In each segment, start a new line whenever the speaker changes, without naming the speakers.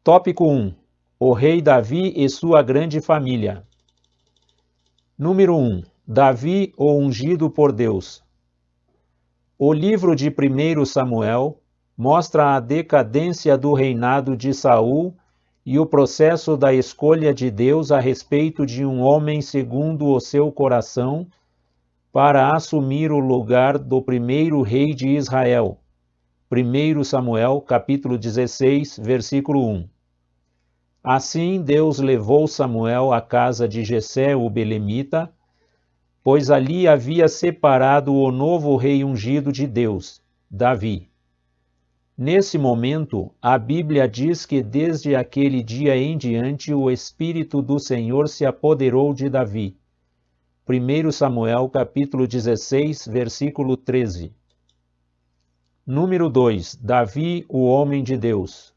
Tópico 1. O rei Davi e sua grande família. Número 1. Davi, o ungido por Deus. O livro de 1 Samuel mostra a decadência do reinado de Saul e o processo da escolha de Deus a respeito de um homem segundo o seu coração para assumir o lugar do primeiro rei de Israel. 1 Samuel, capítulo 16, versículo 1. Assim Deus levou Samuel à casa de Jessé o belemita, pois ali havia separado o novo rei ungido de Deus, Davi. Nesse momento, a Bíblia diz que desde aquele dia em diante o Espírito do Senhor se apoderou de Davi. 1 Samuel, capítulo 16, versículo 13. Número 2. Davi, o homem de Deus.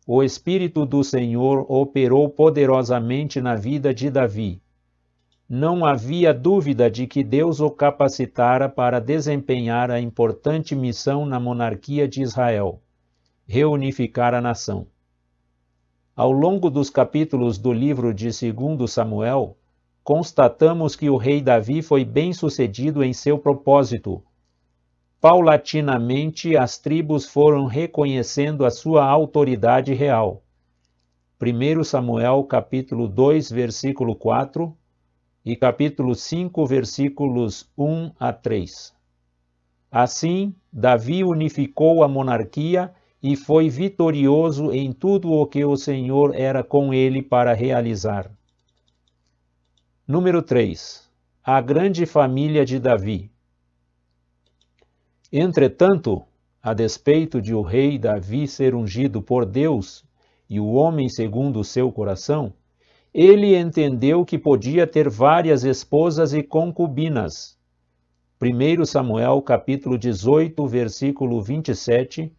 O Espírito do Senhor operou poderosamente na vida de Davi. Não havia dúvida de que Deus o capacitara para desempenhar a importante missão na monarquia de Israel, reunificar a nação. Ao longo dos capítulos do livro de 2 Samuel, constatamos que o rei Davi foi bem-sucedido em seu propósito. Paulatinamente, as tribos foram reconhecendo a sua autoridade real. 1 Samuel, capítulo 2, versículo 4 e capítulo 5, versículos 1 a 3. Assim, Davi unificou a monarquia e foi vitorioso em tudo o que o Senhor era com ele para realizar. Número 3. A grande família de Davi. Entretanto, a despeito de o rei Davi ser ungido por Deus e o homem segundo o seu coração, ele entendeu que podia ter várias esposas e concubinas. 1 Samuel capítulo 18, versículo 27,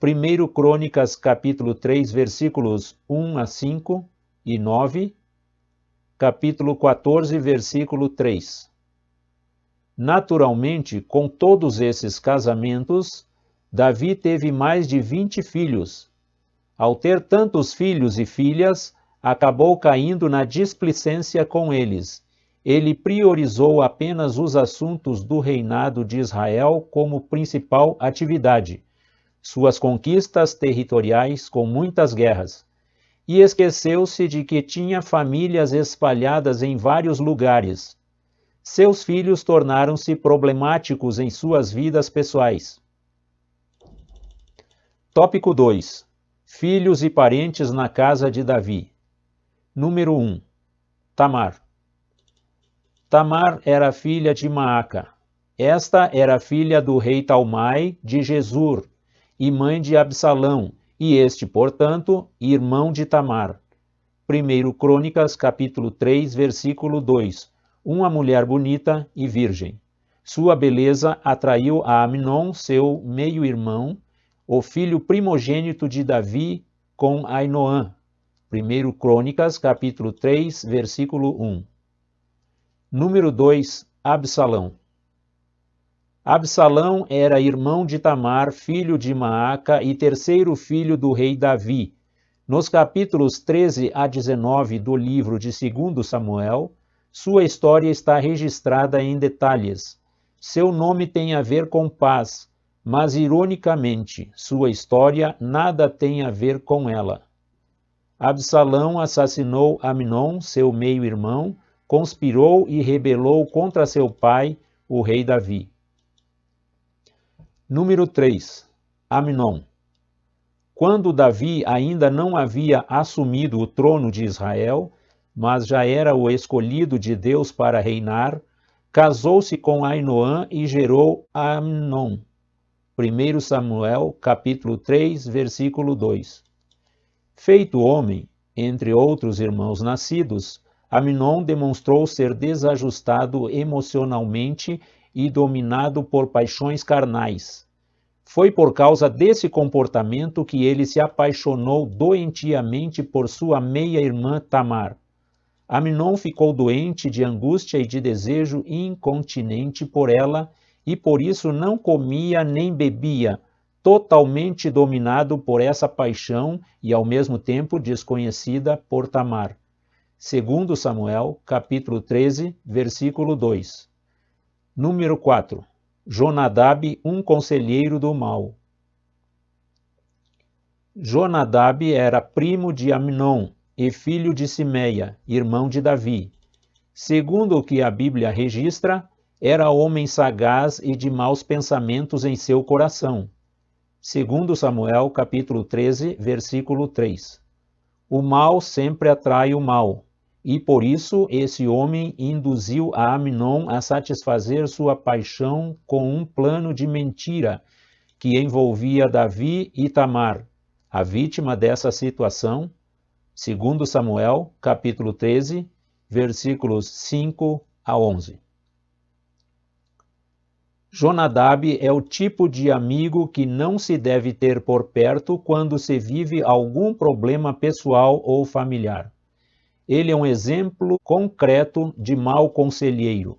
1 Crônicas capítulo 3, versículos 1 a 5 e 9, capítulo 14, versículo 3. Naturalmente, com todos esses casamentos, Davi teve mais de 20 filhos. Ao ter tantos filhos e filhas, acabou caindo na displicência com eles. Ele priorizou apenas os assuntos do reinado de Israel como principal atividade, suas conquistas territoriais com muitas guerras, e esqueceu-se de que tinha famílias espalhadas em vários lugares. Seus filhos tornaram-se problemáticos em suas vidas pessoais. Tópico 2. Filhos e parentes na casa de Davi. Número 1. Tamar. Tamar era filha de Maaca. Esta era filha do rei Talmai de Gesur e mãe de Absalão, e este, portanto, irmão de Tamar. 1 Crônicas, capítulo 3, versículo 2. Uma mulher bonita e virgem. Sua beleza atraiu a Amnon, seu meio-irmão, o filho primogênito de Davi, com Ainoã. 1 Crônicas, capítulo 3, versículo 1. Número 2. Absalão. Absalão era irmão de Tamar, filho de Maaca e terceiro filho do rei Davi. Nos capítulos 13 a 19 do livro de 2 Samuel, sua história está registrada em detalhes. Seu nome tem a ver com paz, mas ironicamente, sua história nada tem a ver com ela. Absalão assassinou Amnon, seu meio-irmão, conspirou e rebelou contra seu pai, o rei Davi. Número 3. Amnon. Quando Davi ainda não havia assumido o trono de Israel, mas já era o escolhido de Deus para reinar, casou-se com Ainoã e gerou Amnon. 1 Samuel, capítulo 3, versículo 2. Feito homem, entre outros irmãos nascidos, Amnon demonstrou ser desajustado emocionalmente e dominado por paixões carnais. Foi por causa desse comportamento que ele se apaixonou doentiamente por sua meia-irmã Tamar. Amnon ficou doente de angústia e de desejo incontinente por ela, e por isso não comia nem bebia, totalmente dominado por essa paixão e ao mesmo tempo desconhecida por Tamar. Segundo Samuel, capítulo 13, versículo 2. Número 4. Jonadab, um conselheiro do mal. Jonadab era primo de Amnon e filho de Simeia, irmão de Davi. Segundo o que a Bíblia registra, era homem sagaz e de maus pensamentos em seu coração. Segundo Samuel, capítulo 13, versículo 3. O mal sempre atrai o mal, e por isso esse homem induziu a Amnon a satisfazer sua paixão com um plano de mentira que envolvia Davi e Tamar, a vítima dessa situação. Segundo Samuel, capítulo 13, versículos 5 a 11. Jonadab é o tipo de amigo que não se deve ter por perto quando se vive algum problema pessoal ou familiar. Ele é um exemplo concreto de mau conselheiro.